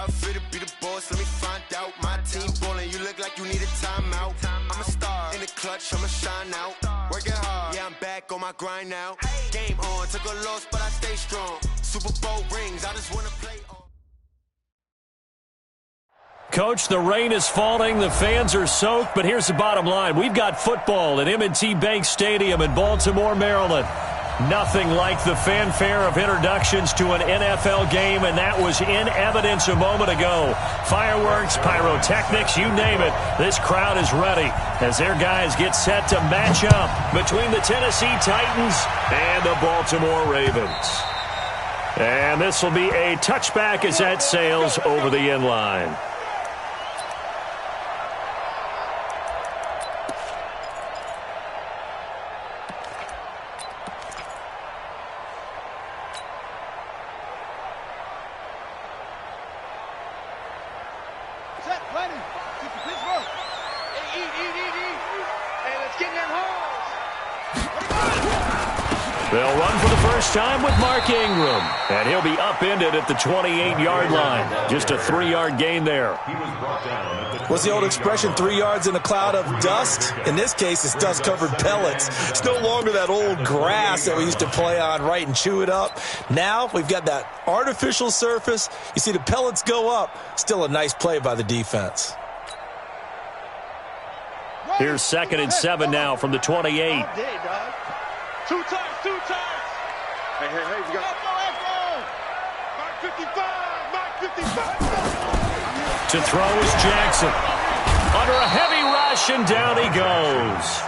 how it feel to be the boss. Let me find out. My team ballin', you look like you need a timeout. I'm a star in the clutch, I'ma shine out. Working hard, yeah, I'm back on my grind now. Game on, took a loss, but I stay strong. Super Bowl rings, I just wanna play on. Coach, the rain is falling, the fans are soaked, but here's the bottom line. We've got football at M&T Bank Stadium in Baltimore, Maryland. Nothing like the fanfare of introductions to an NFL game, and that was in evidence a moment ago. Fireworks, pyrotechnics, you name it. This crowd is ready as their guys get set to match up between the Tennessee Titans and the Baltimore Ravens. And this will be a touchback as that sails over the end line. They'll run for the first time with Mark Ingram, and he'll be upended at the 28-yard line. Just a 3-yard gain there. What's the old expression, 3 yards in a cloud of dust? In this case, it's dust-covered pellets. It's no longer that old grass that we used to play on, right, and chew it up. Now we've got that artificial surface. You see the pellets go up. Still a nice play by the defense. Here's 2nd and 7 now from the 28. Two times. Hey, we got Mark 55. To throw is Jackson. Under a heavy rush, and down he goes.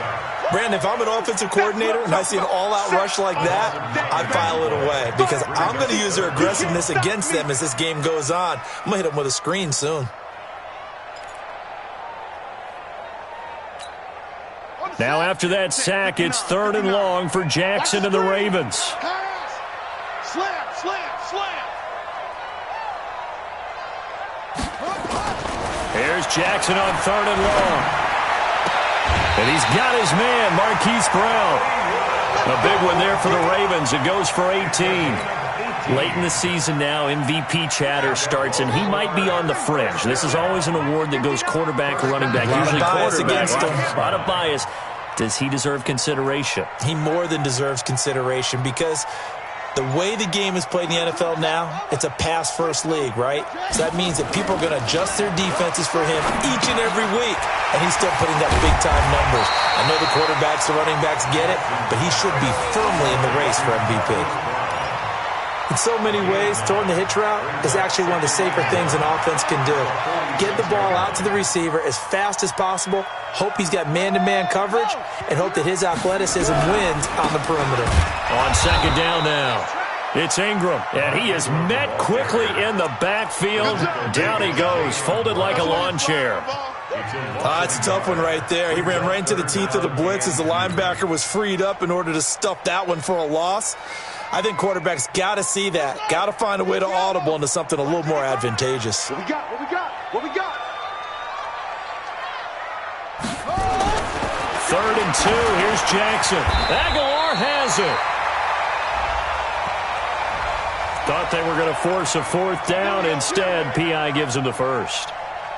Brandon, if I'm an offensive coordinator and I see an all-out rush like that, I file it away because I'm going to use their aggressiveness against them as this game goes on. I'm going to hit them with a screen soon. Now after that sack, it's 3rd and long for Jackson and the Ravens. Slam. Here's Jackson on 3rd and long. And he's got his man, Marquise Brown. A big one there for the Ravens. It goes for 18. Late in the season now, MVP chatter starts, and he might be on the fringe. This is always an award that goes quarterback, running back, usually quarterback. A lot of bias. Does he deserve consideration? He more than deserves consideration because the way the game is played in the NFL now, it's a pass-first league, right? So that means that people are going to adjust their defenses for him each and every week, and he's still putting up big-time numbers. I know the quarterbacks, the running backs get it, but he should be firmly in the race for MVP. In so many ways, throwing the hitch route is actually one of the safer things an offense can do. Get the ball out to the receiver as fast as possible, hope he's got man-to-man coverage, and hope that his athleticism wins on the perimeter. On 2nd down now, it's Ingram, and he is met quickly in the backfield. Down he goes, folded like a lawn chair. It's a tough one right there. He ran right into the teeth of the blitz as the linebacker was freed up in order to stuff that one for a loss. I think quarterbacks got to see that. Got to find a way to audible into something a little more advantageous. What we got? 3rd and 2. Here's Jackson. Aguilar has it. Thought they were going to force a 4th down. Instead, P.I. gives him the first.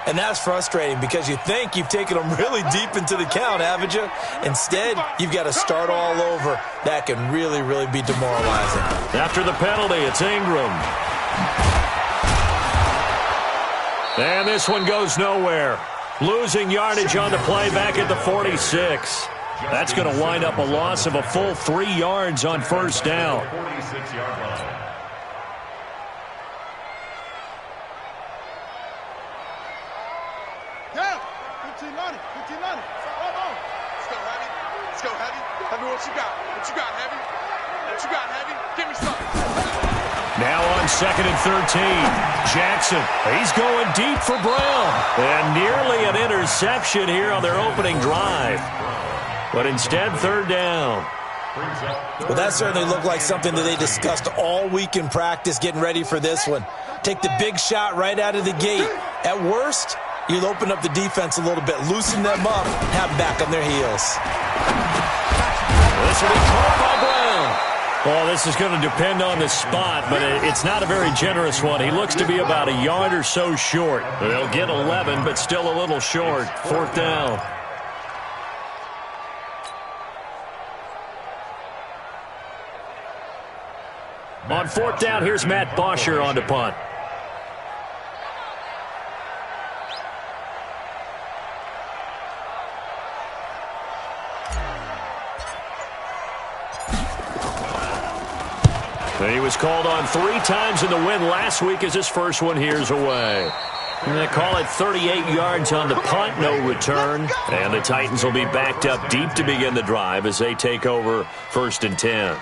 And that's frustrating because you think you've taken them really deep into the count, haven't you? Instead, you've got to start all over. That can really, really be demoralizing. After the penalty, it's Ingram. And this one goes nowhere. Losing yardage on the play back at the 46. That's going to wind up a loss of a full 3 yards on 1st down. Now on 2nd and 13, Jackson, he's going deep for Brown. And nearly an interception here on their opening drive. But instead, 3rd down. Well, that certainly looked like something that they discussed all week in practice getting ready for this one. Take the big shot right out of the gate. At worst, you'll open up the defense a little bit, loosen them up, have them back on their heels. This will be caught by Brown. Well, this is going to depend on the spot, but it's not a very generous one. He looks to be about a yard or so short. They'll get 11, but still a little short. Fourth down. On fourth down, here's Matt Bosher on to punt. He was called on 3 times in the win last week as his first one here's away. And they call it 38 yards on the punt, no return. And the Titans will be backed up deep to begin the drive as they take over 1st and 10.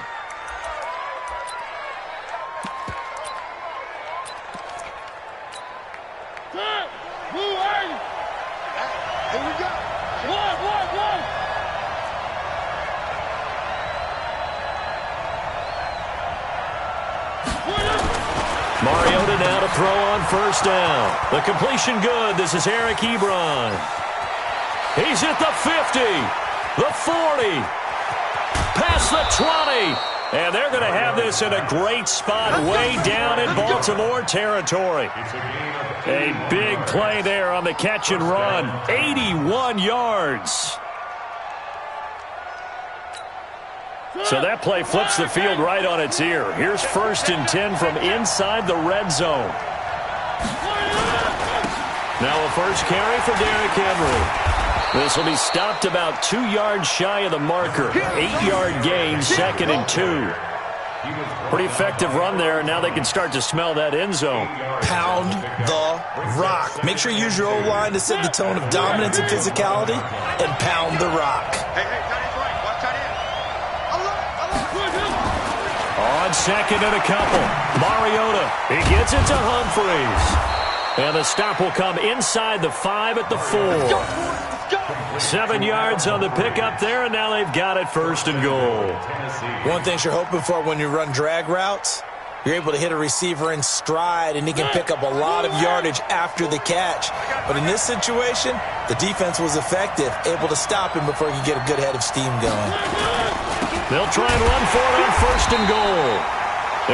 Mariota now to throw on first down. The completion good. This is Eric Ebron. He's at the 50, the 40, past the 20. And they're going to have this in a great spot way down in Baltimore territory. A big play there on the catch and run. 81 yards. So that play flips the field right on its ear. Here's 1st and 10 from inside the red zone. Now a first carry for Derrick Henry. This will be stopped about 2 yards shy of the marker. 8-yard gain, 2nd and 2. Pretty effective run there, and now they can start to smell that end zone. Pound the rock. Make sure you use your O-line to set the tone of dominance and physicality, and pound the rock. On 2nd and a couple, Mariota, he gets it to Humphries. And the stop will come inside the 5 at the 4. 7 yards on the pickup there, and now they've got it 1st and goal. One thing you're hoping for when you run drag routes, you're able to hit a receiver in stride, and he can pick up a lot of yardage after the catch. But in this situation, the defense was effective, able to stop him before he could get a good head of steam going. They'll try and run for it on 1st and goal.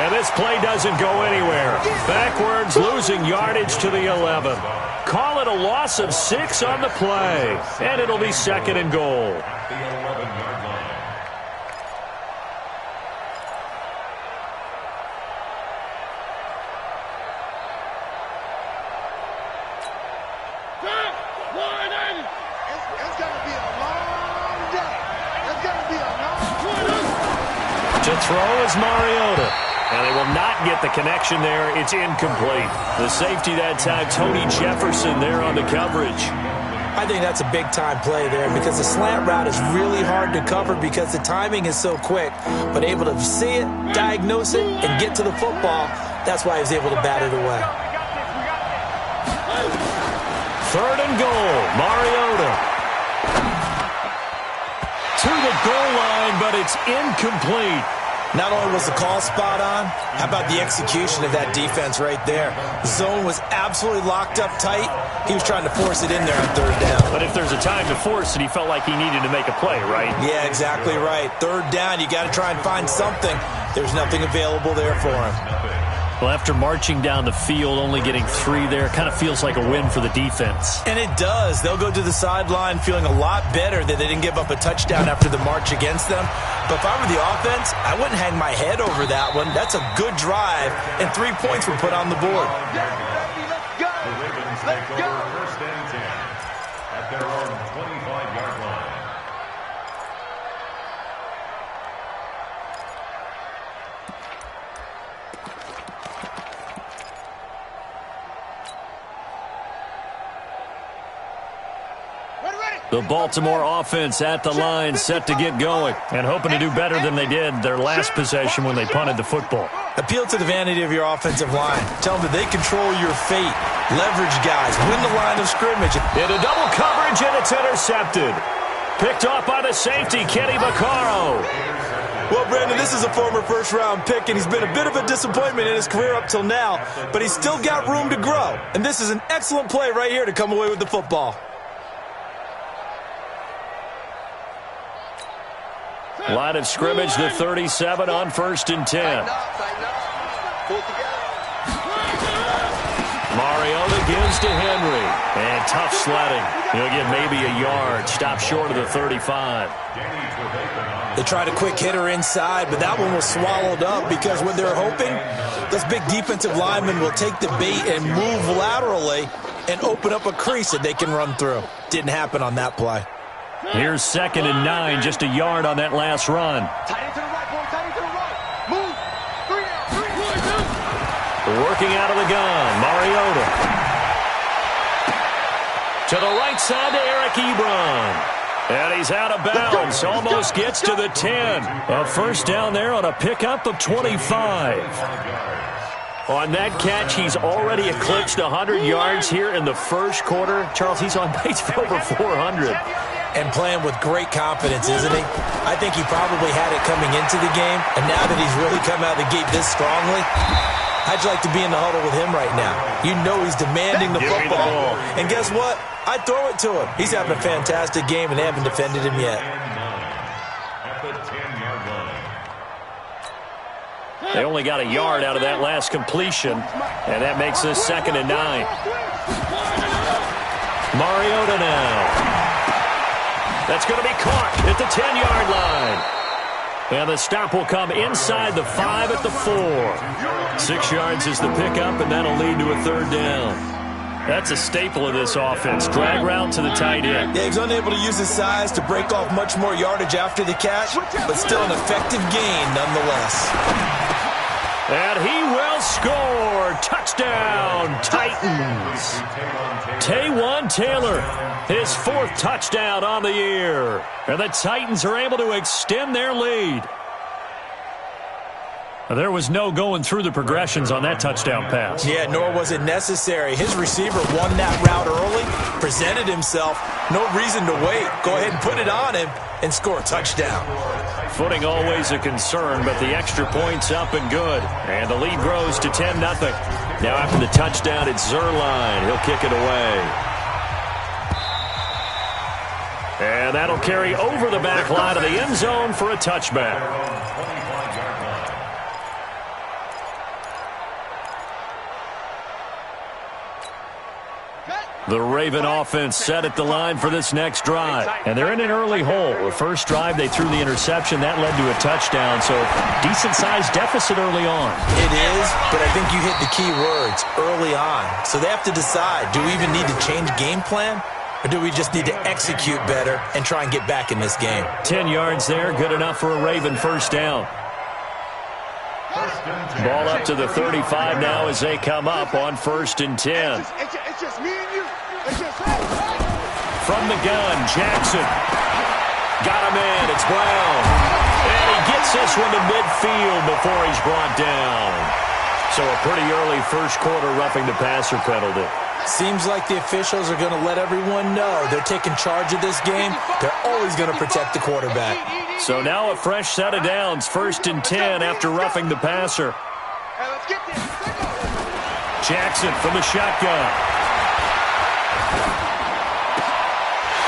And this play doesn't go anywhere. Backwards, losing yardage to the 11. Call it a loss of 6 on the play. And it'll be 2nd and goal. To throw is Mariota. And they will not get the connection there. It's incomplete. The safety that time, Tony Jefferson there on the coverage. I think that's a big-time play there because the slant route is really hard to cover because the timing is so quick. But able to see it, diagnose it, and get to the football, that's why he was able to bat it away. 3rd and goal, Mariota. To the goal line, but it's incomplete. Not only was the call spot on, how about the execution of that defense right there? The zone was absolutely locked up tight. He was trying to force it in there on 3rd down. But if there's a time to force it, he felt like he needed to make a play, right? Yeah, exactly right. 3rd down, you got to try and find something. There's nothing available there for him. Well, after marching down the field, only getting 3 there, kind of feels like a win for the defense. And it does. They'll go to the sideline feeling a lot better that they didn't give up a touchdown after the march against them. But if I were the offense, I wouldn't hang my head over that one. That's a good drive, and 3 points were put on the board. Let's go! Let's go! 1st and 10 at their own 25-yard line. The Baltimore offense at the line, set to get going, and hoping to do better than they did their last possession when they punted the football. Appeal to the vanity of your offensive line. Tell them that they control your fate. Leverage guys. Win the line of scrimmage. Into double coverage, and it's intercepted. Picked off by the safety, Kenny Vaccaro. Well, Brandon, this is a former first-round pick, and he's been a bit of a disappointment in his career up till now, but he's still got room to grow. And this is an excellent play right here to come away with the football. Line of scrimmage, the 37 on 1st and 10. Mariota gives to Henry. And tough sledding. He'll get maybe a yard. Stop short of the 35. They tried a quick hitter inside, but that one was swallowed up because when they're hoping, those big defensive linemen will take the bait and move laterally and open up a crease that they can run through. Didn't happen on that play. Here's 2nd and 9, just a yard on that last run. Working out of the gun, Mariota. To the right side to Eric Ebron. And he's out of bounds, almost gets to the 10. A first down there on a pickup of 25. On that catch, he's already eclipsed 100 yards here in the first quarter. Charles, he's on pace for over 400. And playing with great confidence, isn't he? I think he probably had it coming into the game, and now that he's really come out of the gate this strongly, how'd you like to be in the huddle with him right now? You know he's demanding the football. And guess what? I'd throw it to him. He's having a fantastic game, and they haven't defended him yet. They only got a yard out of that last completion, and that makes this 2nd and 9. Mariota now. That's going to be caught at the 10-yard line. And the stop will come inside the 5 at the 4. 6 yards is the pickup, and that'll lead to a 3rd down. That's a staple of this offense. Drag route to the tight end. Yeah, he's unable to use his size to break off much more yardage after the catch, but still an effective gain nonetheless. And he will score. Touchdown, Titans. Taywan Taylor, his 4th touchdown on the year. And the Titans are able to extend their lead. There was no going through the progressions on that touchdown pass. Yeah, nor was it necessary. His receiver won that route early, presented himself. No reason to wait. Go ahead and put it on him and score a touchdown. Footing always a concern, but the extra point's up and good. And the lead grows to 10-0. Now after the touchdown, it's Zerline. He'll kick it away. And that'll carry over the back line of the end zone for a touchback. The Raven offense set at the line for this next drive. And they're in an early hole. The first drive, they threw the interception. That led to a touchdown, so decent-sized deficit early on. It is, but I think you hit the key words, early on. So they have to decide, do we even need to change game plan? Or do we just need to execute better and try and get back in this game? 10 yards there, good enough for a Raven first down. Ball up to the 35 now as they come up on 1st and 10. It's just me and you. From the gun, Jackson. Got him in. It's Brown. And he gets this one to midfield before he's brought down. So a pretty early first quarter roughing the passer penalty. Seems like the officials are going to let everyone know they're taking charge of this game. They're always going to protect the quarterback. So now a fresh set of downs, 1st and 10 after roughing the passer. Jackson from the shotgun.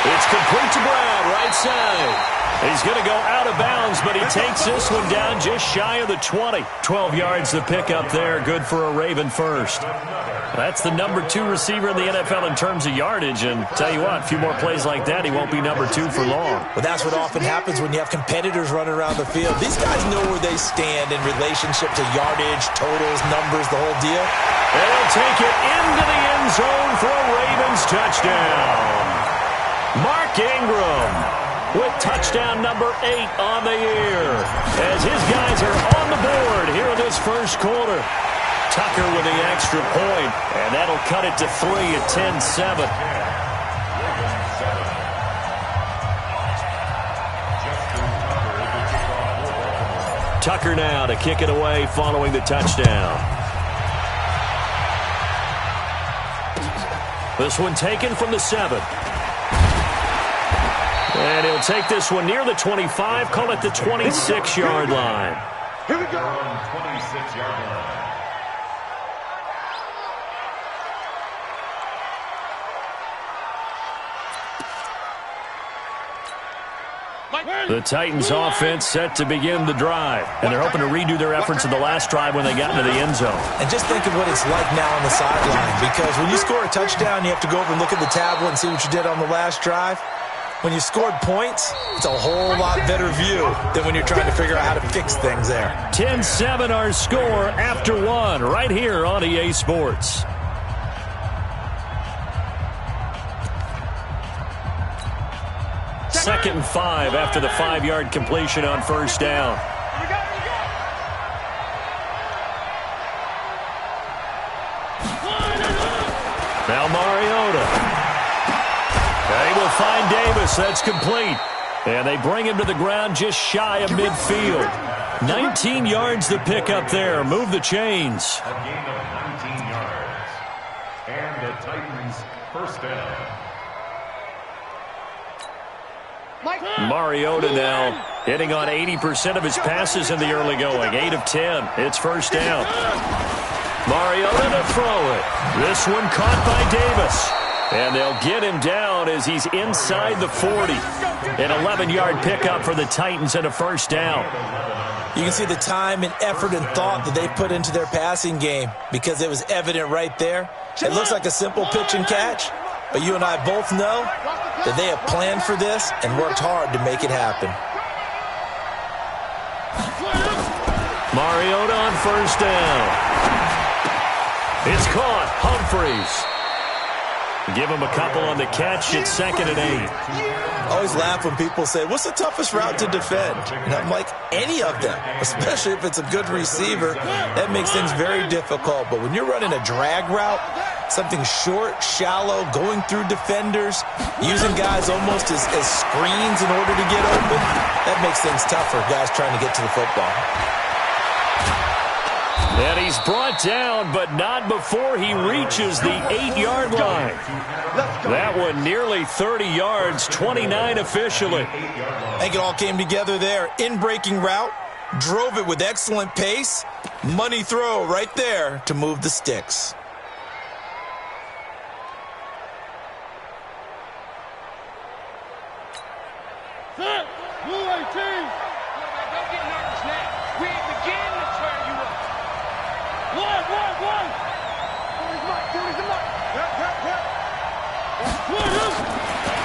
It's complete to Brown, right side. He's going to go out of bounds, but he takes this one down just shy of the 20. 12 yards the pickup there, good for a Raven first. That's the number 2 receiver in the NFL in terms of yardage, and tell you what, a few more plays like that, he won't be number 2 for long. But that's what often happens when you have competitors running around the field. These guys know where they stand in relationship to yardage, totals, numbers, the whole deal. They'll take it into the end zone for a Ravens touchdown. Mark Ingram with touchdown number 8 on the year as his guys are on the board here in this first quarter. Tucker with the extra point, and that'll cut it to 3 at 10-7. Tucker now to kick it away following the touchdown. This one taken from the 7. And he'll take this one near the 25, call it the 26-yard line. Here we go. 26-yard line. The Titans offense set to begin the drive, and they're hoping to redo their efforts in the last drive when they got into the end zone. And just think of what it's like now on the sideline, because when you score a touchdown, you have to go over and look at the tablet and see what you did on the last drive. When you scored points, it's a whole lot better view than when you're trying to figure out how to fix things there. 10-7 our score after one right here on EA Sports. Second and 5 after the 5-yard completion on first down. Now Mariota. They will find Davis. That's complete. And they bring him to the ground just shy of midfield. 19 yards to pick up there. Move the chains. A gain of 19 yards. And the Titans first down. Mariota now hitting on 80% of his passes in the early going. 8 of 10. It's first down. Mariota to throw it. This one caught by Davis. And they'll get him down as he's inside the 40. An 11-yard pickup for the Titans and a first down. You can see the time and effort and thought that they put into their passing game because it was evident right there. It looks like a simple pitch and catch, but you and I both know that they have planned for this and worked hard to make it happen. Mariota on first down. It's caught. Humphreys. Give him a couple on the catch. It's 2nd and 8. I always laugh when people say, what's the toughest route to defend? And I'm like, any of them, especially if it's a good receiver. That makes things very difficult. But when you're running a drag route, something short, shallow, going through defenders, using guys almost as screens in order to get open, that makes things tough for guys trying to get to the football. And he's brought down, but not before he reaches the 8-yard line. That one nearly 30 yards, 29 officially. I think it all came together there. In-breaking route, drove it with excellent pace. Money throw right there to move the sticks.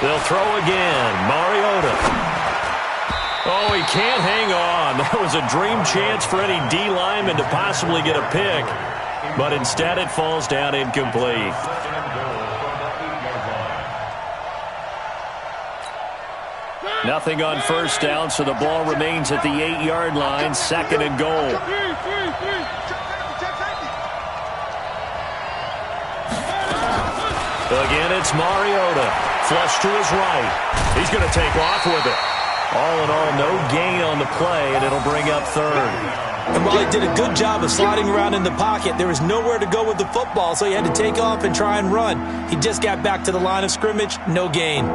They'll throw again. Mariota. Oh, he can't hang on. That was a dream chance for any D lineman to possibly get a pick. But instead it falls down incomplete. Nothing on first down, so the ball remains at the 8-yard line. 2nd and goal. Again, it's Mariota. Flush to his right. He's going to take off with it. All in all, no gain on the play, and it'll bring up 3rd. And while he did a good job of sliding around in the pocket, there was nowhere to go with the football, so he had to take off and try and run. He just got back to the line of scrimmage, no gain.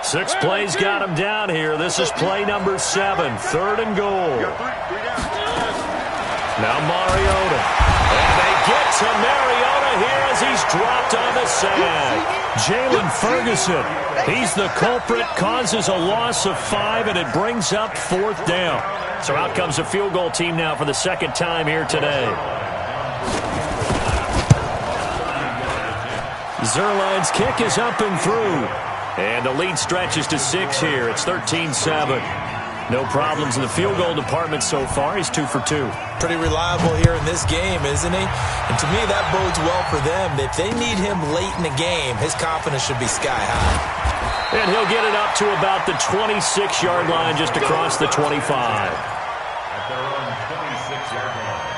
Six plays got him down here. This is play number 7. 3rd and goal. Now Mariota. And they get to Mariota here as he's dropped on the sag. Jalen Ferguson. He's the culprit. Causes a loss of 5, and it brings up 4th down. So out comes a field goal team now for the 2nd time here today. Zerline's kick is up and through. And the lead stretches to 6 here. It's 13-7. No problems in the field goal department so far. He's 2 for 2. Pretty reliable here in this game, isn't he? And to me, that bodes well for them. If they need him late in the game, his confidence should be sky high. And he'll get it up to about the 26-yard line, just across the 25. At their own 26-yard line.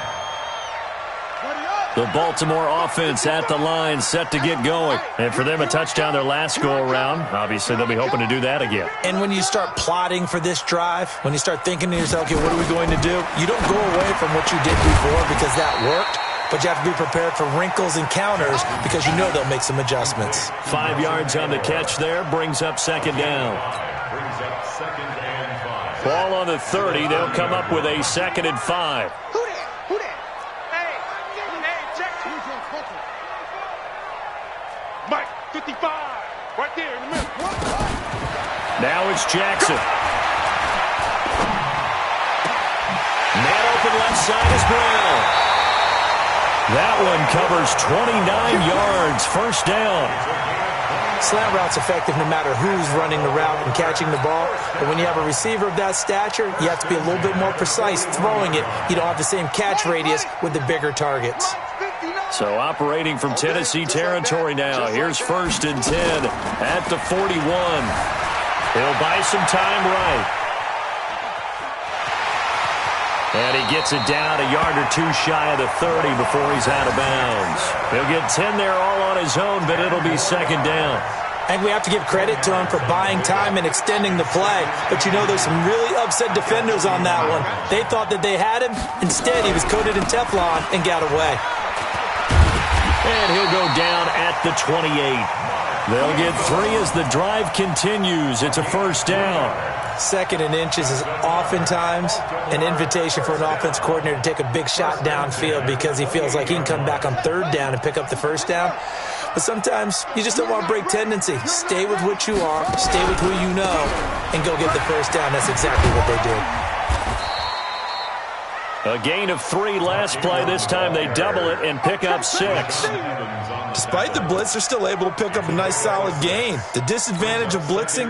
The Baltimore offense at the line, set to get going. And for them, a touchdown their last go-around. Obviously, they'll be hoping to do that again. And when you start plotting for this drive, when you start thinking to yourself, okay, what are we going to do? You don't go away from what you did before because that worked. but you have to be prepared for wrinkles and counters because you know they'll make some adjustments. 5 yards on the catch there, brings up second down. Ball on the 30. They'll come up with a 2nd and 5. Mike, 55, right there in the middle. Now it's Jackson. Man open left side is Brown. That one covers 29 yards, first down. Slant route's effective no matter who's running the route and catching the ball. But when you have a receiver of that stature, you have to be a little bit more precise throwing it. You don't have the same catch radius with the bigger targets. So operating from Tennessee territory now. Here's 1st and 10 at the 41. He'll buy some time right. And he gets it down a yard or two shy of the 30 before he's out of bounds. He'll get 10 there all on his own, but it'll be 2nd down. And we have to give credit to him for buying time and extending the play. But you know, there's some really upset defenders on that one. They thought that they had him. Instead, he was coated in Teflon and got away. And he'll go down at the 28. They'll get 3 as the drive continues. It's a 1st down. 2nd and inches is oftentimes an invitation for an offense coordinator to take a big shot downfield because he feels like he can come back on 3rd down and pick up the 1st down. But sometimes you just don't want to break tendency. Stay with what you are, stay with who you know, and go get the 1st down. That's exactly what they did. A gain of 3 last play. This time they double it and pick up 6. Despite the blitz, they're still able to pick up a nice solid gain. The disadvantage of blitzing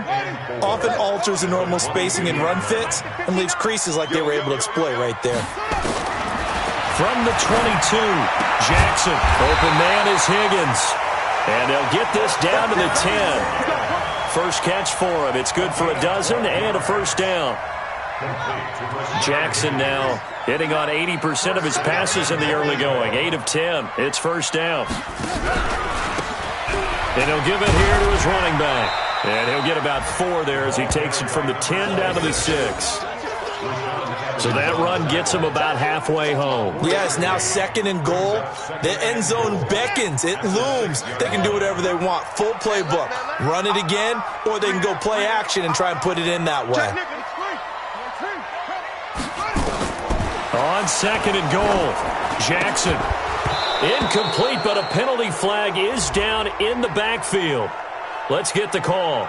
often alters the normal spacing and run fits and leaves creases like they were able to exploit right there. From the 22, Jackson. Open man is Higgins. And they'll get this down to the 10. First catch for him. It's good for a dozen and a 1st down. Jackson now hitting on 80% of his passes in the early going. 8 of 10. It's 1st down. And he'll give it here to his running back. And he'll get about 4 there as he takes it from the 10 down to the 6. So that run gets him about halfway home. Yeah, it's now 2nd and goal. The end zone beckons. It looms. They can do whatever they want. Full playbook. Run it again, or they can go play action and try and put it in that way. On 2nd and goal, Jackson. Incomplete, but a penalty flag is down in the backfield. Let's get the call.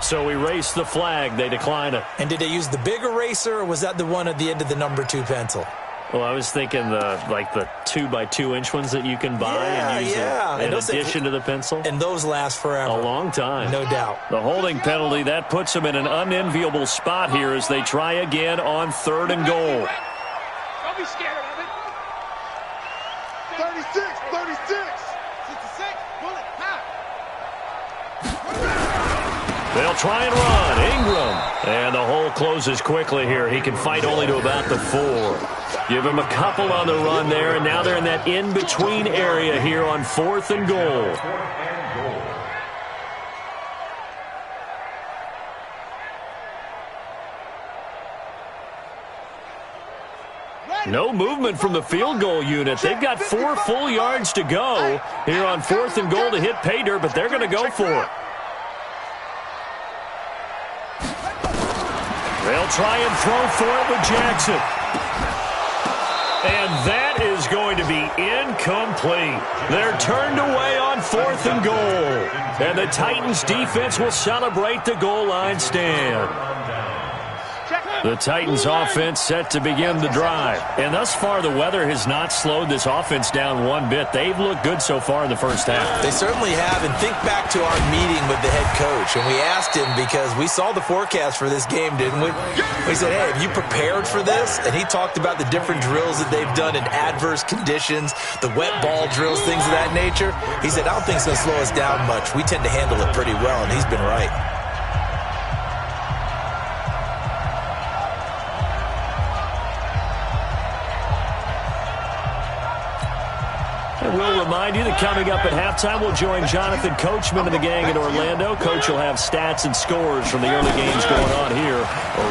So erase the flag. They decline it. And did they use the big eraser, or was that the one at the end of the number 2 pencil? Well, I was thinking the 2x2-inch ones that you can buy and use in addition to the pencil. And those last forever. A long time. No doubt. The holding penalty, that puts them in an unenviable spot here as they try again on 3rd and goal. Don't be scared of it. 36, 66. 66, bullet, half. They'll try and run. Ingram. And the hole closes quickly here. He can fight only to about the 4. Give him a couple on the run there, and now they're in that in-between area here on 4th and goal. No movement from the field goal unit. They've got 4 full yards to go here on 4th and goal to hit pay dirt, but they're going to go for it. They'll try and throw for it with Jackson. And that is going to be incomplete. They're turned away on 4th and goal. And the Titans defense will celebrate the goal line stand. The Titans offense set to begin the drive. And thus far, the weather has not slowed this offense down one bit. They've looked good so far in the first half. They certainly have. And think back to our meeting with the head coach. And we asked him because we saw the forecast for this game, didn't we? We said, hey, have you prepared for this? And he talked about the different drills that they've done in adverse conditions, the wet ball drills, things of that nature. He said, I don't think it's going to slow us down much. We tend to handle it pretty well, and he's been right. We'll remind you that coming up at halftime, we'll join Jonathan Coachman and the gang in Orlando. Coach will have stats and scores from the early games going on here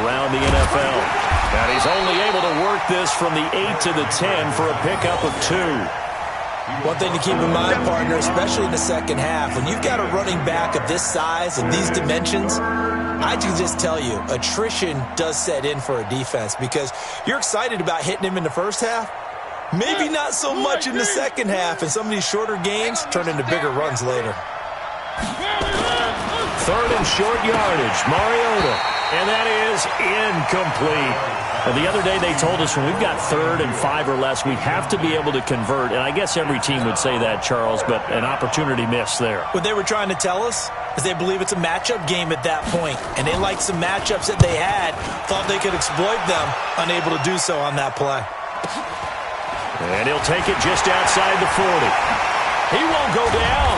around the NFL. And he's only able to work this from the 8 to the 10 for a pickup of 2. One thing to keep in mind, partner, especially in the second half, when you've got a running back of this size and these dimensions, I can just tell you, attrition does set in for a defense because you're excited about hitting him in the first half. Maybe not so much in the second half, and some of these shorter gains turn into bigger runs later. Third and short yardage, Mariota. And that is incomplete. And the other day they told us when we've got 3rd and 5 or less, we have to be able to convert. And I guess every team would say that, Charles, but an opportunity missed there. What they were trying to tell us is they believe it's a matchup game at that point. And they liked some matchups that they had, thought they could exploit them, unable to do so on that play. And he'll take it just outside the 40. He won't go down.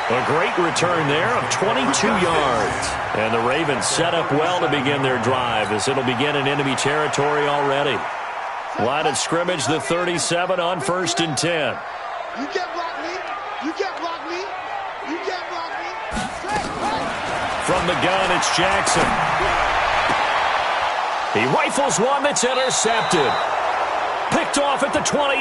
A great return there of 22 yards. And the Ravens set up well to begin their drive as it'll begin in enemy territory already. Line of scrimmage, the 37 on 1st and 10. You can't block me. You can't block me. You can't block me. From the gun, it's Jackson. He rifles one that's intercepted. Picked off at the 28.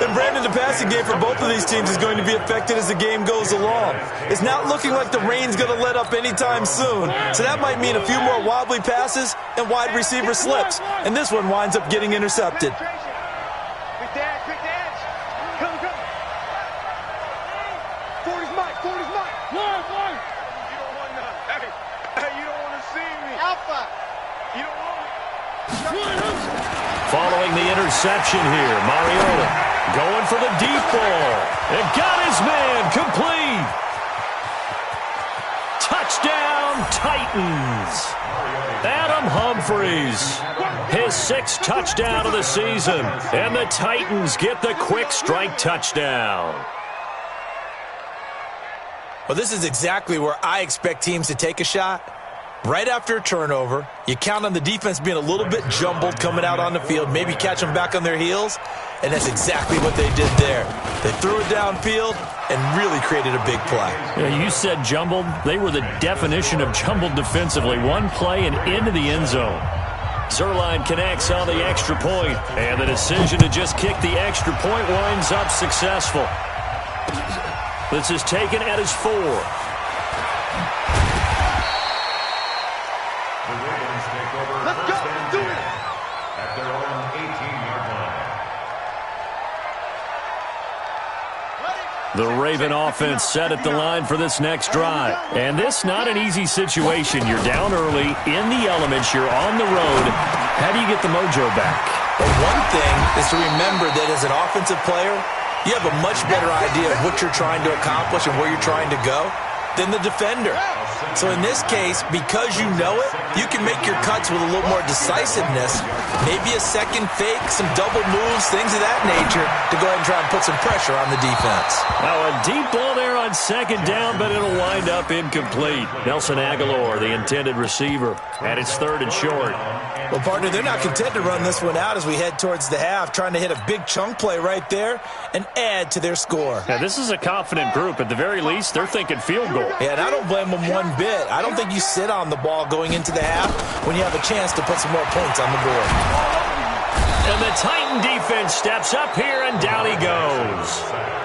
And Brandon, the passing game for both of these teams is going to be affected as the game goes along. It's not looking like the rain's going to let up anytime soon. So that might mean a few more wobbly passes and wide receiver slips. And this one winds up getting intercepted. Quick dash, quick dash. Come, come. 40's Mike, 40's Mike. One. You don't want none. Hey, you don't want to see me. Alpha. You don't want me. Following the interception here, Mariota going for the deep ball. And got his man complete. Touchdown, Titans. Adam Humphries, his 6th touchdown of the season. And the Titans get the quick strike touchdown. Well, this is exactly where I expect teams to take a shot. Right after a turnover, you count on the defense being a little bit jumbled coming out on the field, maybe catch them back on their heels, and that's exactly what they did there. They threw it downfield and really created a big play. Yeah, you said jumbled. They were the definition of jumbled defensively. One play and into the end zone. Zerline connects on the extra point, and the decision to just kick the extra point winds up successful. This is taken at his 4. The Raven offense set at the line for this next drive. And this not an easy situation. You're down early, in the elements, you're on the road. How do you get the mojo back? But one thing is to remember that as an offensive player, you have a much better idea of what you're trying to accomplish and where you're trying to go than the defender. So in this case, because you know it, you can make your cuts with a little more decisiveness, maybe a second fake, some double moves, things of that nature, to go ahead and try and put some pressure on the defense. Now a deep ball there on 2nd down, but it'll wind up incomplete. Nelson Aguilar, the intended receiver, and it's 3rd and short. Well, partner, they're not content to run this one out as we head towards the half, trying to hit a big chunk play right there and add to their score. Now, this is a confident group. At the very least, they're thinking field goal. Yeah, and I don't blame them one bit. I don't think you sit on the ball going into the half when you have a chance to put some more points on the board. And the Titan defense steps up here, and down he goes.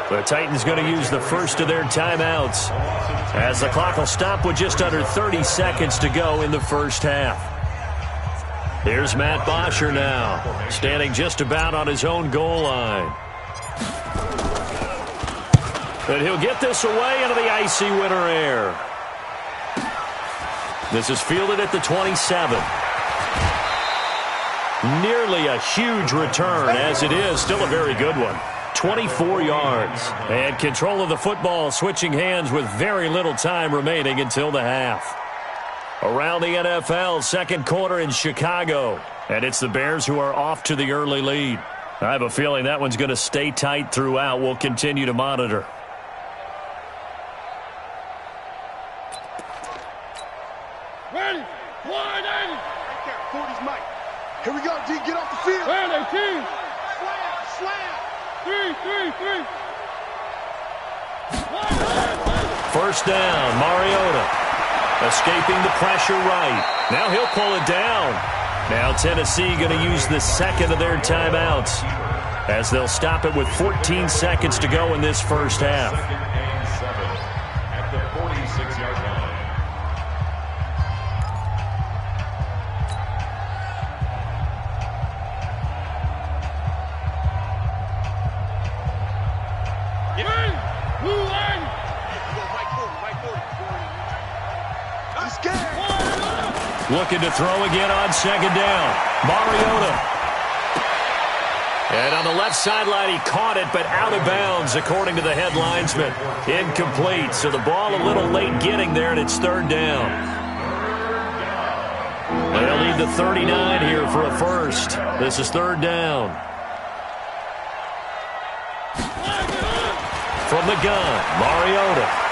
The Titans going to use the first of their timeouts as the clock will stop with just under 30 seconds to go in the first half. Here's Matt Bosher now, standing just about on his own goal line. And he'll get this away into the icy winter air. This is fielded at the 27. Nearly a huge return, as it is still a very good one. 24 yards. And control of the football switching hands with very little time remaining until the half. Around the NFL, 2nd quarter in Chicago. And it's the Bears who are off to the early lead. I have a feeling that one's going to stay tight throughout. We'll continue to monitor. Ready? 180. Right there, 40's Mike. Here we go, D. Get off the field. 18. Slam. 3. 1st down, Mariota. Escaping the pressure right. Now he'll pull it down. Now Tennessee going to use the second of their timeouts as they'll stop it with 14 seconds to go in this first half. Second and 7 at the 46-yard line. Looking to throw again on second down. Mariota. And on the left sideline, he caught it, but out of bounds, according to the head linesman. Incomplete, so the ball a little late getting there, and it's third down. They'll need the 39 here for a first. This is third down. From the gun, Mariota.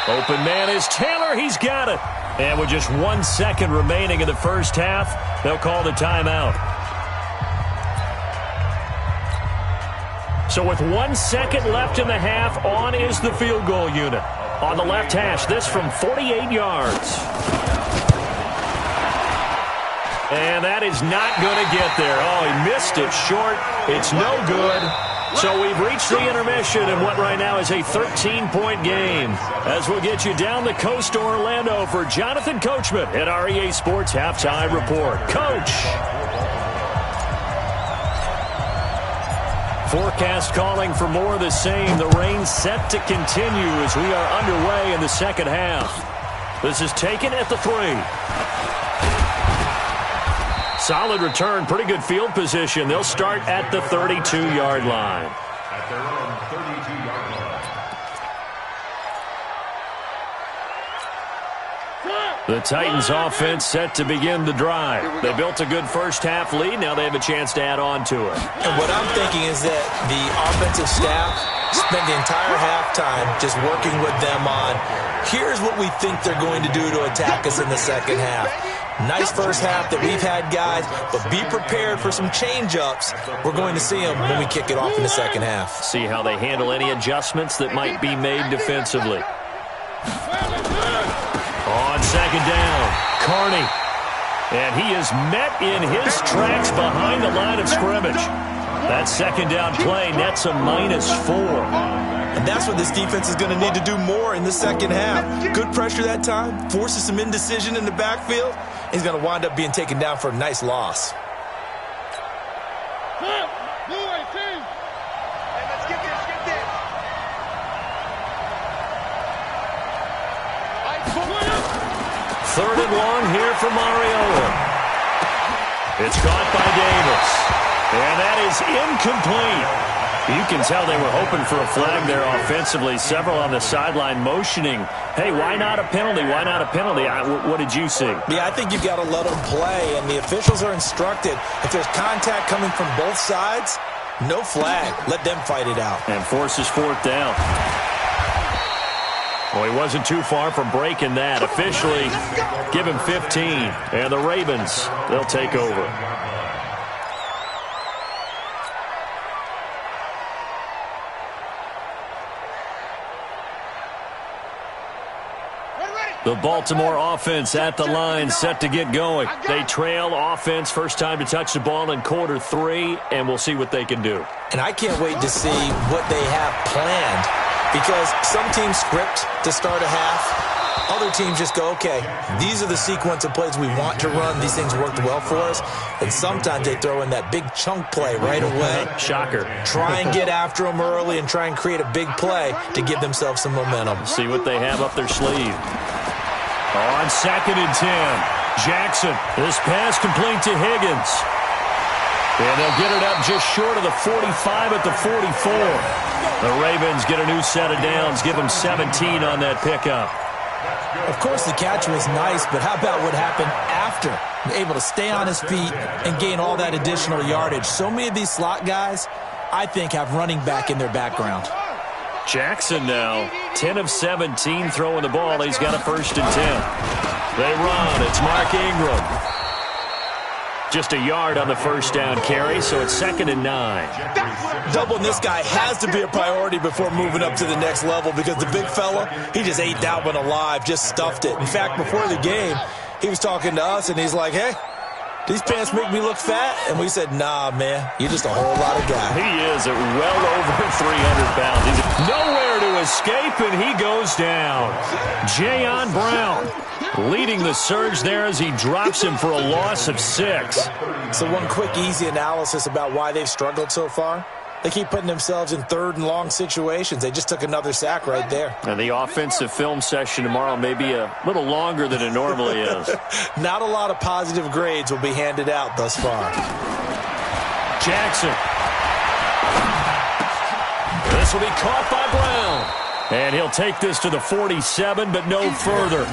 Open man is Taylor. He's got it. And with just 1 second remaining in the first half, they'll call the timeout. So with 1 second left in the half, on is the field goal unit. On the left hash, this from 48 yards. And that is not going to get there. Oh, he missed it short. It's no good. So we've reached the intermission in what right now is a 13-point game. As we'll get you down the coast to Orlando for Jonathan Coachman at our EA Sports Halftime Report. Coach. Forecast calling for more of the same. The rain set to continue as we are underway in the second half. This is taken at the 3. Solid return, pretty good field position. They'll start at the 32-yard line. At their own 32-yard line. The Titans offense set to begin the drive. They built a good first half lead. Now they have a chance to add on to it. And what I'm thinking is that the offensive staff spent the entire halftime just working with them on, here's what we think they're going to do to attack us in the second half. Nice first half that we've had, guys, but be prepared for some change-ups. We're going to see them when we kick it off in the second half. See how they handle any adjustments that might be made defensively. On second down, Carney. And he is met in his tracks behind the line of scrimmage. That second down play nets a -4. And that's what this defense is going to need to do more in the second half. Good pressure that time, forces some indecision in the backfield. He's going to wind up being taken down for a nice loss. Third and long here for Mariota. It's caught by Davis. And that is incomplete. You can tell they were hoping for a flag there offensively. Several on the sideline motioning, hey, why not a penalty? Why not a penalty? What did you see? Yeah, I think you've got to let them play, and the officials are instructed. If there's contact coming from both sides, no flag. Let them fight it out. And forces fourth down. Well, he wasn't too far from breaking that. Officially, give him 15. And the Ravens, they'll take over. The Baltimore offense at the line, set to get going. They trail offense, first time to touch the ball in quarter 3, and we'll see what they can do. And I can't wait to see what they have planned, because some teams script to start a half. Other teams just go, okay, these are the sequence of plays we want to run. These things worked well for us. And sometimes they throw in that big chunk play right away. Shocker. Try and get after them early and try and create a big play to give themselves some momentum. See what they have up their sleeve. On second and 10, Jackson. This pass complete to Higgins. And they'll get it up just short of the 45 at the 44. The Ravens get a new set of downs, give them 17 on that pickup. Of course, the catch was nice, but how about what happened after? Able to stay on his feet and gain all that additional yardage. So many of these slot guys, I think, have running back in their background. Jackson now, 10 of 17 throwing the ball. He's got a first and 10. They run. It's Mark Ingram. Just a yard on the first down carry, so it's second and 9. Doubling this guy has to be a priority before moving up to the next level, because the big fella, he just ate that one alive, just stuffed it. In fact, before the game, He was talking to us, and he's like, hey, these pants make me look fat? And we said, nah, man, you're just a whole lot of guy. He is at well over 300 pounds. He's nowhere to escape, and he goes down. Jayon Brown leading the surge there as he drops him for a loss of 6. So one quick, easy analysis about why they've struggled so far. They keep putting themselves in third and long situations. They just took another sack right there. And the offensive film session tomorrow may be a little longer than it normally is. Not a lot of positive grades will be handed out thus far. Jackson. This will be caught by Brown. And he'll take this to the 47, but no further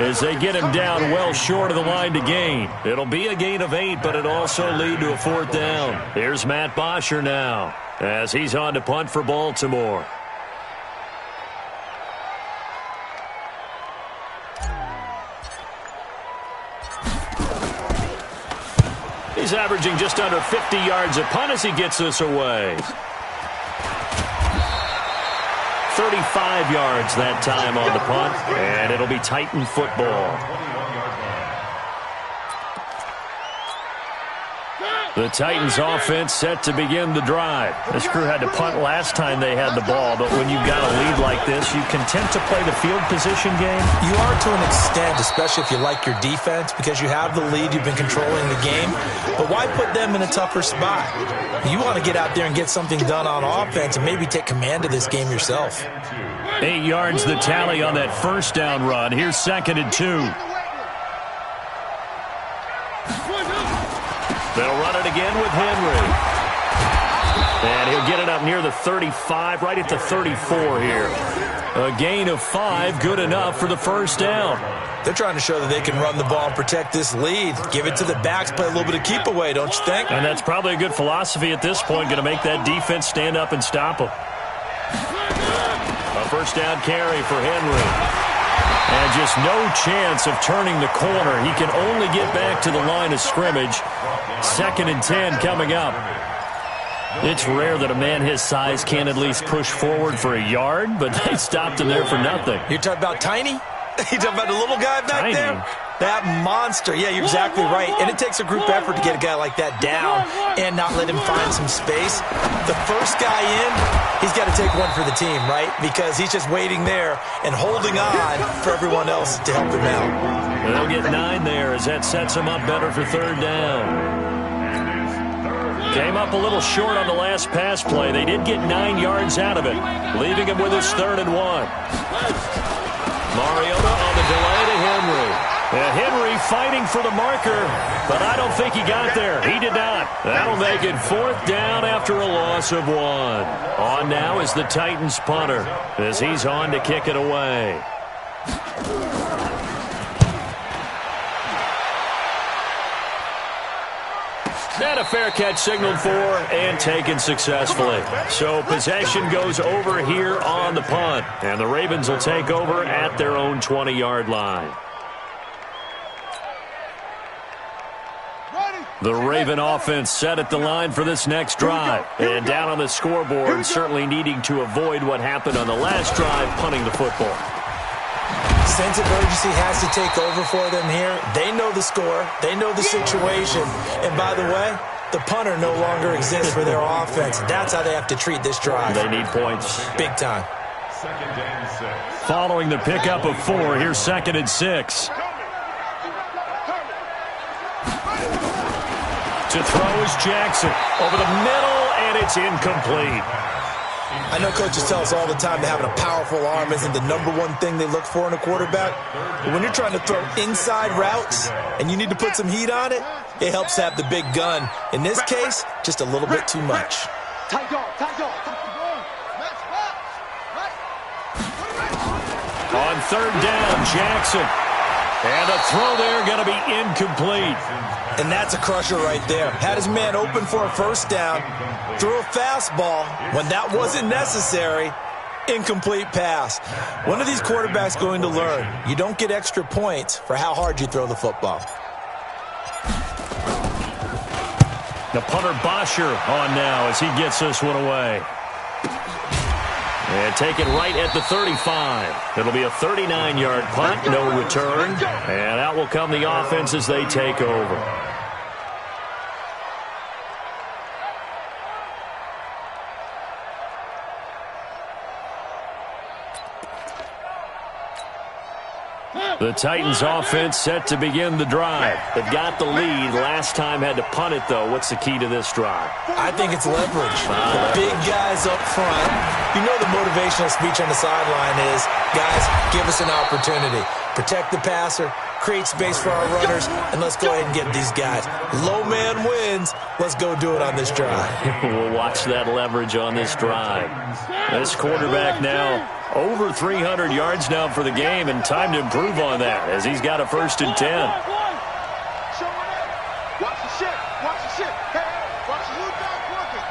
as they get him down well short of the line to gain. It'll be a gain of 8, but it'll also lead to a 4th down. Here's Matt Bosher now as he's on to punt for Baltimore. He's averaging just under 50 yards a punt as he gets this away. 35 yards that time on the punt, and it'll be Titan football. The Titans offense set to begin the drive. This crew had to punt last time they had the ball, but when you've got a lead like this, you content to play the field position game? You are to an extent, especially if you like your defense, because you have the lead, you've been controlling the game. But why put them in a tougher spot? You want to get out there and get something done on offense and maybe take command of this game yourself. 8 yards the tally on that first down run. Here's 2nd and 2. They'll run it again with Henry. And he'll get it up near the 35, right at the 34 here. A gain of 5, good enough for the first down. They're trying to show that they can run the ball and protect this lead. Give it to the backs, play a little bit of keep away, don't you think? And that's probably a good philosophy at this point, going to make that defense stand up and stop them. A first down carry for Henry. And just no chance of turning the corner. He can only get back to the line of scrimmage. 2nd and 10 coming up. It's rare that a man his size can't at least push forward for a yard, but they stopped him there for nothing. You're talking about Tiny? You're talking about the little guy back there? That monster. Yeah, you're exactly right. And it takes a group effort to get a guy like that down and not let him find some space. The first guy in, he's got to take one for the team, right? Because he's just waiting there and holding on for everyone else to help him out. They'll get 9 there as that sets him up better for 3rd down. Came up a little short on the last pass play. They did get 9 yards out of it, leaving him with his 3rd and 1. Mariota on the delay to Henry. Henry fighting for the marker, but I don't think he got there. He did not. That'll make it 4th down after a loss of 1. On now is the Titans punter as he's on to kick it away. And a fair catch signaled for and taken successfully. So possession goes over here on the punt, and the Ravens will take over at their own 20-yard line. The Raven offense set at the line for this next drive. And down on the scoreboard, certainly needing to avoid what happened on the last drive, punting the football. Sense of urgency has to take over for them here. They know the score. They know the situation. And by the way, the punter no longer exists for their offense. That's how they have to treat this drive. They need points. Big time. Following the pickup of 4, here's 2nd and 6. To throw is Jackson. Over the middle, and it's incomplete. I know coaches tell us all the time that having a powerful arm isn't the #1 thing they look for in a quarterback. But when you're trying to throw inside routes and you need to put some heat on it, it helps have the big gun. In this case, just a little bit too much. On 3rd down, Jackson. And a throw there going to be incomplete. And that's a crusher right there. Had his man open for a first down, threw a fastball when that wasn't necessary. Incomplete pass. When are these quarterbacks going to learn? You don't get extra points for how hard you throw the football. The punter Bosher on now as he gets this one away. And taken right at the 35. It'll be a 39-yard punt, no return. And out will come the offense as they take over. The Titans offense set to begin the drive. They've got the lead. Last time had to punt it, though. What's the key to this drive? I think it's leverage. The big guys up front. You know the motivational speech on the sideline is, guys, give us an opportunity. Protect the passer, create space for our runners, and let's go ahead and get these guys. Low man wins. Let's go do it on this drive. We'll watch that leverage on this drive. This quarterback now over 300 yards now for the game, and time to improve on that as he's got a 1st and 10. Watch the shit. Watch the shit. Hey, watch the blue dog working.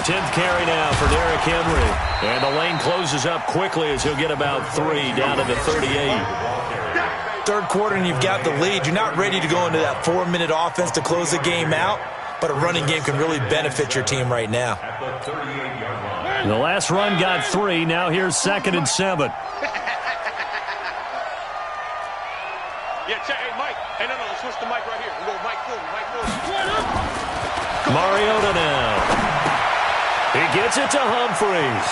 10th carry now for Derrick Henry. And the lane closes up quickly as he'll get about 3 down to the 38. Third quarter and you've got the lead. You're not ready to go into that 4-minute offense to close the game out, but a running game can really benefit your team right now. The last run got 3. Now here's 2nd and 7. Yeah, check. Hey, Mike. Hey, no, switch the mic right here. We go Mike Fulton. Mariota now. He gets it to Humphries.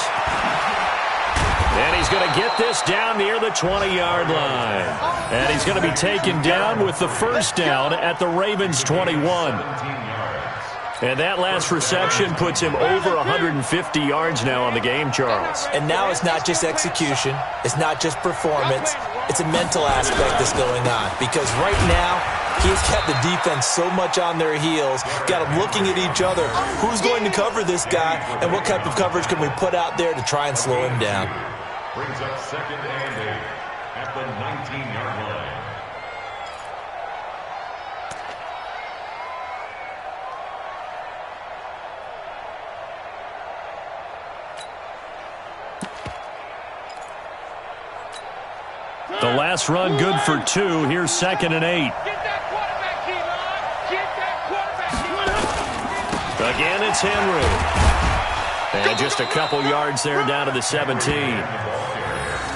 And he's going to get this down near the 20-yard line. And he's going to be taken down with the 1st down at the Ravens' 21. And that last reception puts him over 150 yards now on the game, Charles. And now it's not just execution. It's not just performance. It's a mental aspect that's going on. Because right now, he's kept the defense so much on their heels, got them looking at each other. Who's going to cover this guy, and what type of coverage can we put out there to try and slow him down? Brings up 2nd and 8 at the 19-yard line. The last run good for 2. Here's 2nd and 8. Again, it's Henry. And just a couple yards there down to the 17.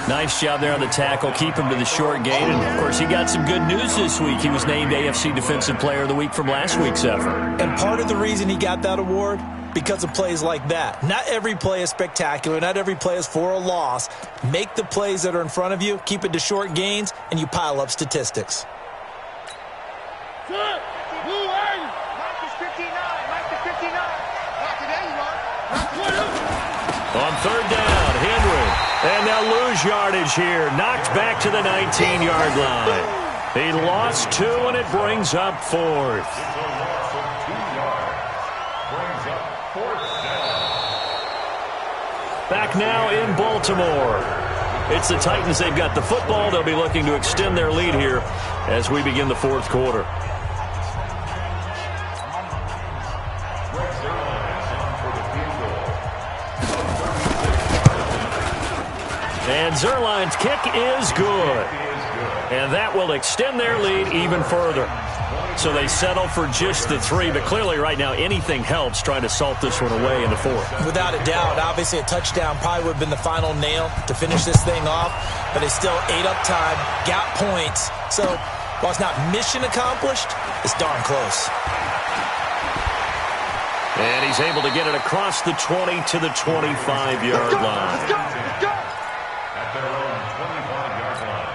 Nice job there on the tackle. Keep him to the short gain. And, of course, he got some good news this week. He was named AFC Defensive Player of the Week from last week's effort. And part of the reason he got that award, because of plays like that. Not every play is spectacular. Not every play is for a loss. Make the plays that are in front of you, keep it to short gains, and you pile up statistics. On 3rd down, Henry. And they'll lose yardage here. Knocked back to the 19-yard line. He lost 2, and it brings up 4th. Back now in Baltimore. It's the Titans. They've got the football. They'll be looking to extend their lead here as we begin the 4th quarter. And Zerline's kick is good. And that will extend their lead even further. So they settle for just the 3, but clearly right now anything helps trying to salt this one away in the 4th. Without a doubt, obviously a touchdown probably would have been the final nail to finish this thing off, but they still ate up time, got points. So while it's not mission accomplished, it's darn close. And he's able to get it across the 20 to the 25-yard line. Let's go. At their own 25-yard line.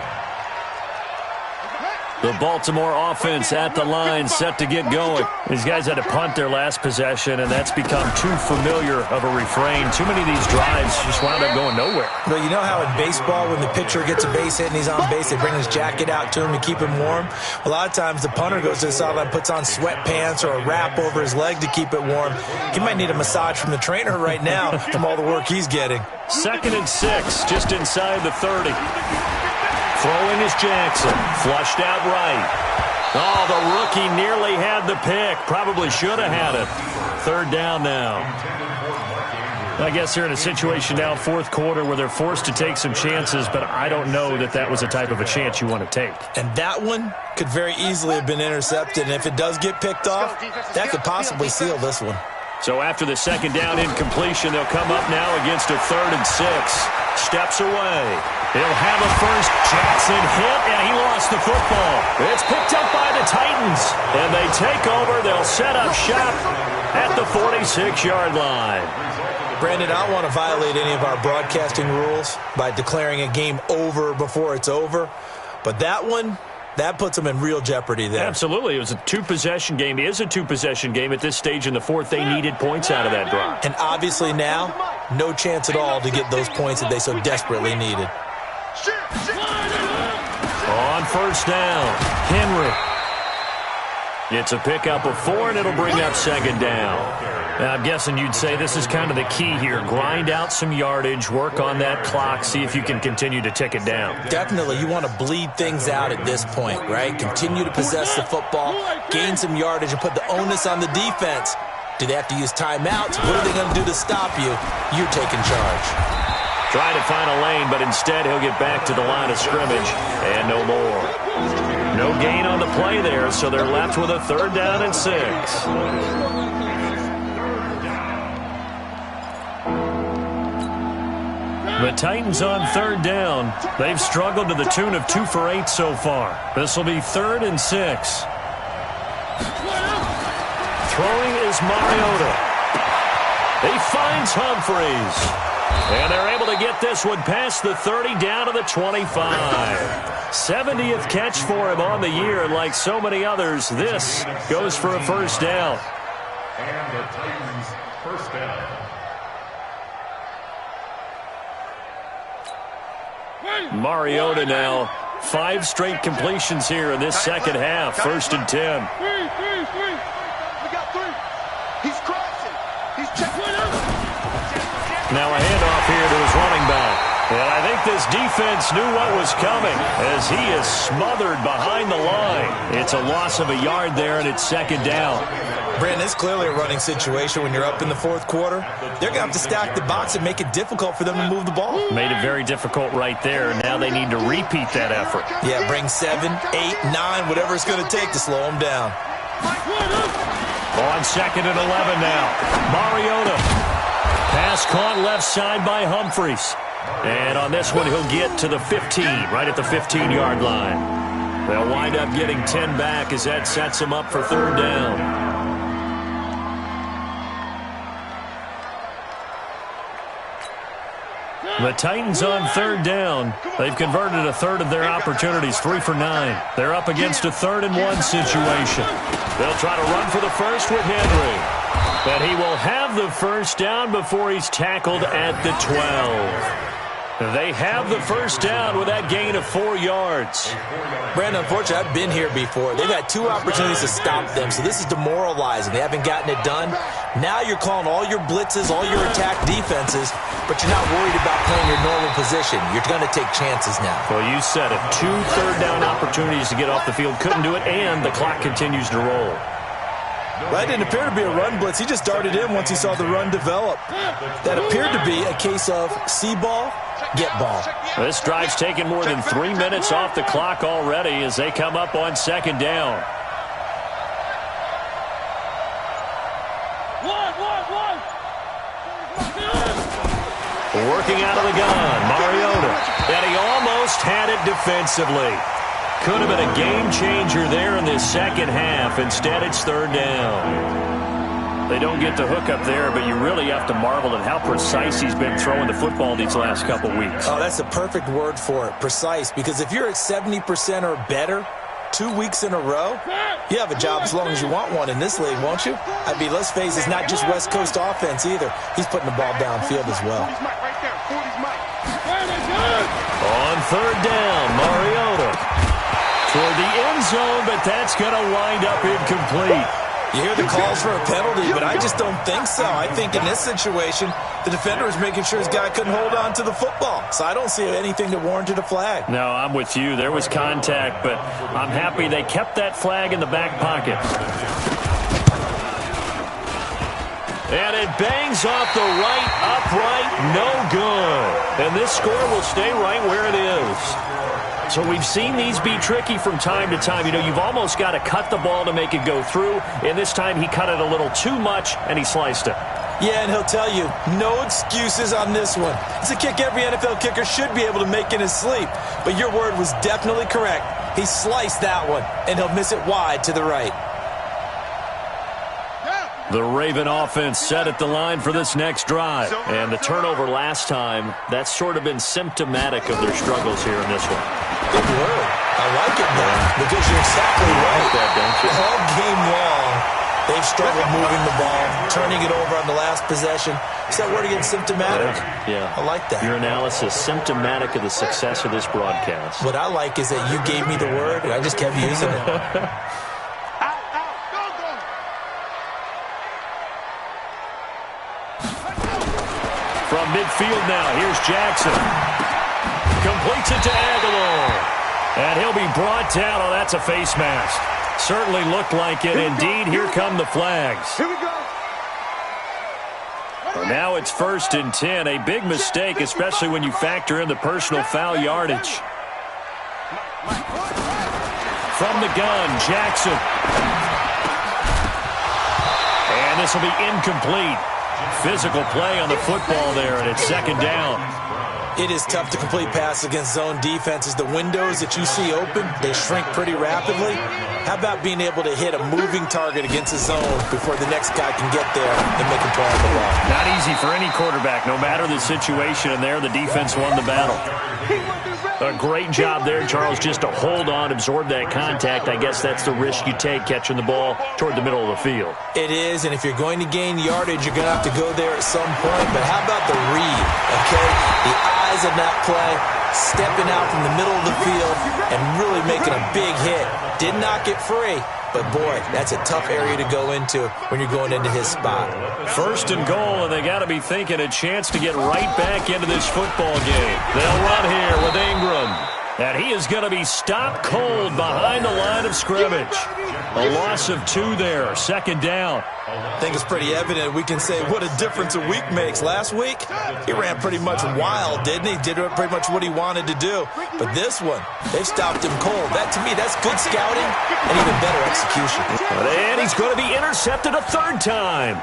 The Baltimore offense at the line, set to get going. These guys had to punt their last possession, and that's become too familiar of a refrain. Too many of these drives just wound up going nowhere. Well, you know how in baseball, when the pitcher gets a base hit and he's on base, they bring his jacket out to him to keep him warm? A lot of times the punter goes to the sideline, puts on sweatpants or a wrap over his leg to keep it warm. He might need a massage from the trainer right now from all the work he's getting. 2nd and 6, just inside the 30. Throwing is Jackson. Flushed out right. Oh, the rookie nearly had the pick. Probably should have had it. 3rd down now. I guess they're in a situation now, 4th quarter, where they're forced to take some chances, but I don't know that that was the type of a chance you want to take. And that one could very easily have been intercepted, and if it does get picked off, that could possibly seal this one. So after the second down incompletion, they'll come up now against a 3rd and 6. Steps away. He'll have a first. Jackson hit, and he lost the football. It's picked up by the Titans, and they take over. They'll set up shop at the 46-yard line. Brandon, I don't want to violate any of our broadcasting rules by declaring a game over before it's over, but that one, that puts them in real jeopardy there. Absolutely. It was a 2-possession game. It is a 2-possession game. At this stage in the 4th, they needed points out of that drive. And obviously now, no chance at all to get those points that they so desperately needed. On first down, Henry. It's a pickup of 4, and it'll bring up 2nd down. Now, I'm guessing you'd say this is kind of the key here. Grind out some yardage, work on that clock, see if you can continue to tick it down. Definitely. You want to bleed things out at this point, right? Continue to possess the football, gain some yardage, and put the onus on the defense. Do they have to use timeouts? What are they going to do to stop you? You're taking charge. Trying to find a lane, but instead he'll get back to the line of scrimmage, and no more. No gain on the play there, so they're left with a 3rd down and 6. The Titans on 3rd down. They've struggled to the tune of 2 for 8 so far. This will be 3rd and 6. Throwing is Mariota. He finds Humphries. And they're able to get this one past the 30 down to the 25. 70th catch for him on the year, and like so many others, this goes for a 1st down. And the Titans' 1st down. Mariota now, 5 straight completions here in this second half. 1st and 10. We got 3. He's crossing. He's checking out. Now a handoff here to his running back. And I think this defense knew what was coming as he is smothered behind the line. It's a loss of a yard there, and it's 2nd down. Brandon, it's clearly a running situation when you're up in the 4th quarter. They're going to have to stack the box and make it difficult for them to move the ball. Made it very difficult right there. Now they need to repeat that effort. Yeah, bring 7, 8, 9, whatever it's going to take to slow them down. On 2nd and 11 now. Mariota. Pass caught left side by Humphries. And on this one, he'll get to the 15, right at the 15-yard line. They'll wind up getting 10 back as that sets them up for 3rd down. The Titans on 3rd down. They've converted a 1/3 of their opportunities, 3 for 9. They're up against a 3rd and 1 situation. They'll try to run for the first with Henry. But he will have the 1st down before he's tackled at the 12. They have the 1st down with that gain of 4 yards. Brandon, unfortunately, I've been here before. They've had 2 opportunities to stop them, so this is demoralizing. They haven't gotten it done. Now you're calling all your blitzes, all your attack defenses, but you're not worried about playing your normal position. You're going to take chances now. Well, you said it. 2 third-down opportunities to get off the field. Couldn't do it, and the clock continues to roll. That didn't appear to be a run blitz. He just darted in once he saw the run develop. That appeared to be a case of see ball, get ball. This drive's taken more than 3 minutes off the clock already as they come up on 2nd down. Working out of the gun, Mariota. And he almost had it defensively. Could have been a game changer there in this second half. Instead, it's 3rd down. They don't get the hook up there, but you really have to marvel at how precise he's been throwing the football these last couple weeks. Oh, that's a perfect word for it, precise. Because if you're at 70% or better 2 weeks in a row, you have a job as long as you want one in this league, won't you? I mean, let's face it, it's not just West Coast offense either. He's putting the ball downfield as well. On 3rd down, Mariota. Toward the end zone, but that's going to wind up incomplete. You hear the calls for a penalty, but I just don't think so. I think in this situation, the defender was making sure his guy couldn't hold on to the football. So I don't see anything that warranted a flag. No, I'm with you. There was contact, but I'm happy they kept that flag in the back pocket. And it bangs off the right upright, no good. And this score will stay right where it is. So we've seen these be tricky from time to time. You know, you've almost got to cut the ball to make it go through. And this time he cut it a little too much, and he sliced it. Yeah, and he'll tell you, no excuses on this one. It's a kick every NFL kicker should be able to make in his sleep. But your word was definitely correct. He sliced that one, and he'll miss it wide to the right. The Raven offense set at the line for this next drive. And the turnover last time, that's sort of been symptomatic of their struggles here in this one. Good word. I like it now, because you're exactly right. Like that, don't you? All game long, they've struggled moving the ball, turning it over on the last possession. Is that word again, symptomatic? Yeah. I like that. Your analysis, symptomatic of the success of this broadcast. What I like is that you gave me the word, and I just kept using it. From midfield now, here's Jackson. Completes it to Aguilar. And he'll be brought down. Oh, that's a face mask. Certainly looked like it. Indeed, here come the flags. Here we go. Well, now it's 1st and 10. A big mistake, especially when you factor in the personal foul yardage. From the gun, Jackson. And this will be incomplete. Physical play on the football there, and it's 2nd down. It is tough to complete passes against zone defenses. The windows that you see open, they shrink pretty rapidly. How about being able to hit a moving target against a zone before the next guy can get there and make a play on the ball? Not easy for any quarterback, no matter the situation, and there the defense won the battle. A great job there, Charles, just to hold on, absorb that contact. I guess that's the risk you take catching the ball toward the middle of the field. It is, and if you're going to gain yardage, you're going to have to go there at some point. But how about the read, okay? The eyes of that play, stepping out from the middle of the field and really making a big hit. Did not get free, but boy, that's a tough area to go into when you're going into his spot. 1st and goal, and they got to be thinking a chance to get right back into this football game. They'll run here with Ingram. And he is going to be stopped cold behind the line of scrimmage. A loss of 2 there, 2nd down. I think it's pretty evident. We can say what a difference a week makes. Last week, he ran pretty much wild, didn't he? Did pretty much what he wanted to do. But this one, they've stopped him cold. That, to me, that's good scouting and even better execution. And he's going to be intercepted a 3rd time.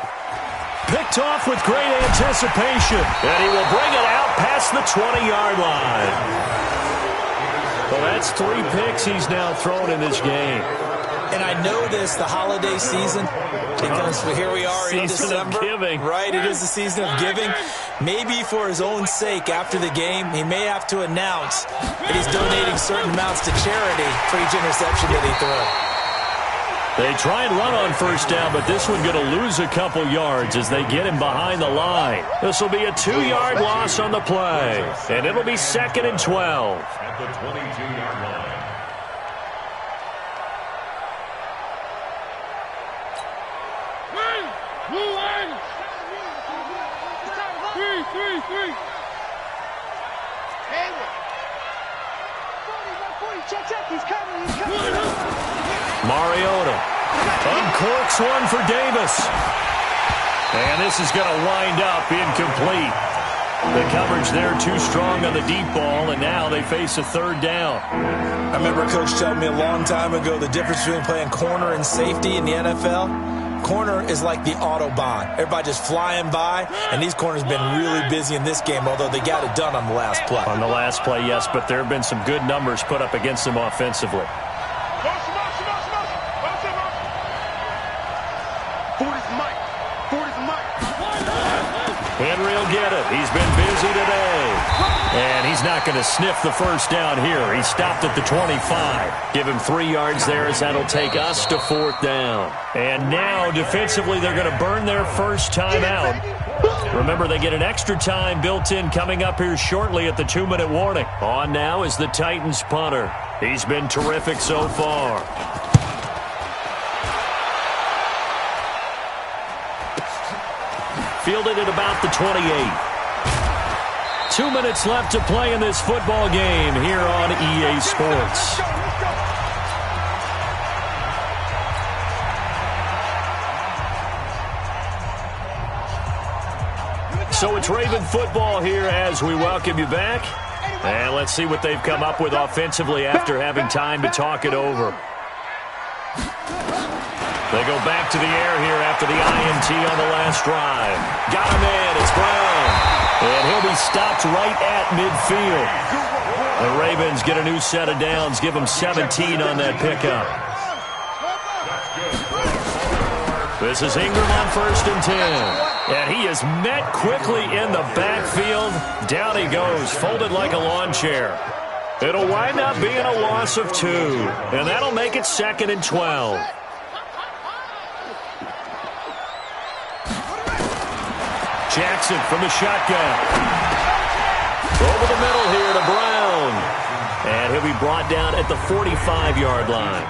Picked off with great anticipation. And he will bring it out past the 20-yard line. Well, that's 3 picks he's now thrown in this game. And I know this, the holiday season, because here we are in December. Of giving. Right, it is the season of giving. Maybe for his own sake after the game, he may have to announce that he's donating certain amounts to charity for each interception that he throws. They try and run on 1st down, but this one going to lose a couple yards as they get him behind the line. This will be a 2-yard loss on the play, and it'll be 2nd and 12. At the 22-yard line. Three. Check. He's coming. Mariota uncorks one for Davis. And this is going to wind up incomplete. The coverage there too strong on the deep ball, and now they face a 3rd down. I remember a coach telling me a long time ago the difference between playing corner and safety in the NFL. Corner is like the Autobahn. Everybody just flying by, and these corners have been really busy in this game, although they got it done on the last play. On the last play, yes, but there have been some good numbers put up against them offensively. Henry will get it. He's been busy today. And he's not going to sniff the 1st down here. He stopped at the 25. Give him 3 yards there as that'll take us to 4th down. And now, defensively, they're going to burn their 1st time out. Remember, they get an extra time built in coming up here shortly at the 2-minute warning. On now is the Titans punter. He's been terrific so far. Fielded at about the 28. 2 minutes left to play in this football game here on EA Sports. So it's Raven football here as we welcome you back. And let's see what they've come up with offensively after having time to talk it over. They go back to the air here after the INT on the last drive. Got him in. It's Brown. And he'll be stopped right at midfield. The Ravens get a new set of downs. Give them 17 on that pickup. This is Ingram on 1st and 10. And he is met quickly in the backfield. Down he goes, folded like a lawn chair. It'll wind up being a loss of 2. And that'll make it 2nd and 12. Jackson from the shotgun. Over the middle here to Brown. And he'll be brought down at the 45-yard line.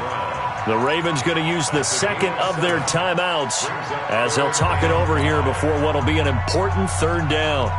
The Ravens going to use the second of their timeouts as they'll talk it over here before what will be an important 3rd down.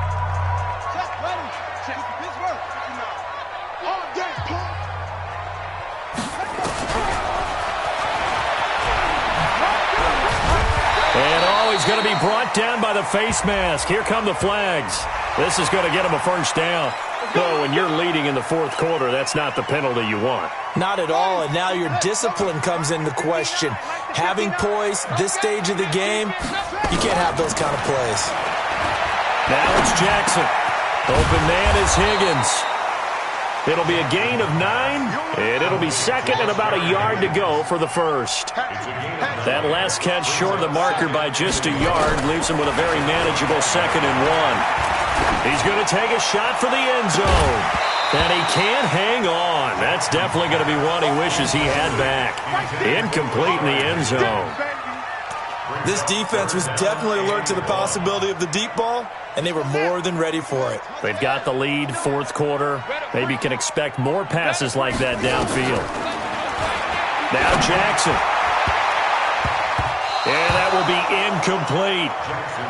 He's going to be brought down by the face mask. Here come the flags. This is going to get him a 1st down. Though when you're leading in the 4th quarter, that's not the penalty you want. Not at all, and now your discipline comes into question. Having poise this stage of the game, you can't have those kind of plays. Now it's Jackson. Open man is Higgins. It'll be a gain of 9, and it'll be 2nd and about a yard to go for the 1st. That last catch short of the marker by just a yard leaves him with a very manageable 2nd and 1. He's going to take a shot for the end zone, and he can't hang on. That's definitely going to be one he wishes he had back. Incomplete in the end zone. This defense was definitely alert to the possibility of the deep ball, and they were more than ready for it. They've got the lead, 4th quarter. Maybe can expect more passes like that downfield. Now Jackson. And that will be incomplete.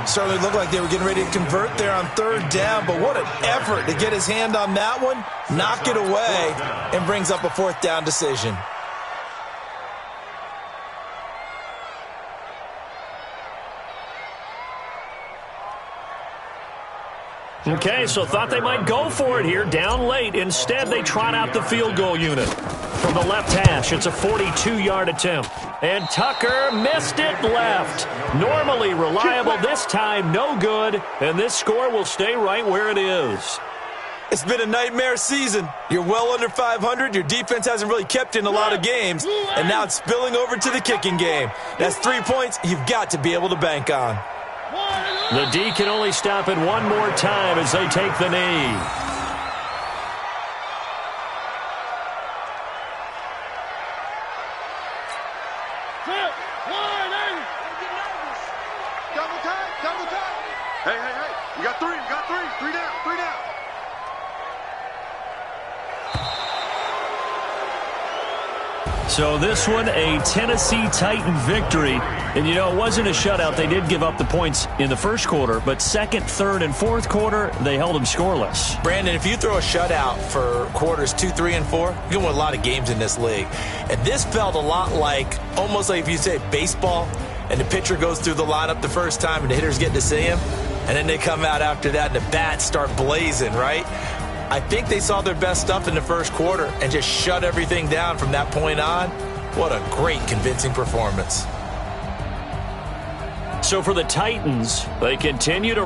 Certainly looked like they were getting ready to convert there on 3rd down, but what an effort to get his hand on that one, knock it away, and brings up a 4th down decision. Okay, so thought they might go for it here, down late. Instead, they trot out the field goal unit. From the left hash, it's a 42-yard attempt. And Tucker missed it left. Normally reliable, this time no good. And this score will stay right where it is. It's been a nightmare season. You're well under 500. Your defense hasn't really kept in a lot of games. And now it's spilling over to the kicking game. That's 3 points you've got to be able to bank on. The D can only stop it one more time as they take the knee. Double time. Hey. We got three. Three down. So this one, a Tennessee Titan victory. And, you know, it wasn't a shutout. They did give up the points in the 1st quarter, but 2nd, 3rd, and 4th quarter, they held them scoreless. Brandon, if you throw a shutout for quarters 2, 3, and 4, you're going to win a lot of games in this league. And this felt a lot like, almost like if you say baseball, and the pitcher goes through the lineup the first time and the hitters get to see him, and then they come out after that and the bats start blazing, right? I think they saw their best stuff in the 1st quarter and just shut everything down from that point on. What a great, convincing performance. So for the Titans, they continue to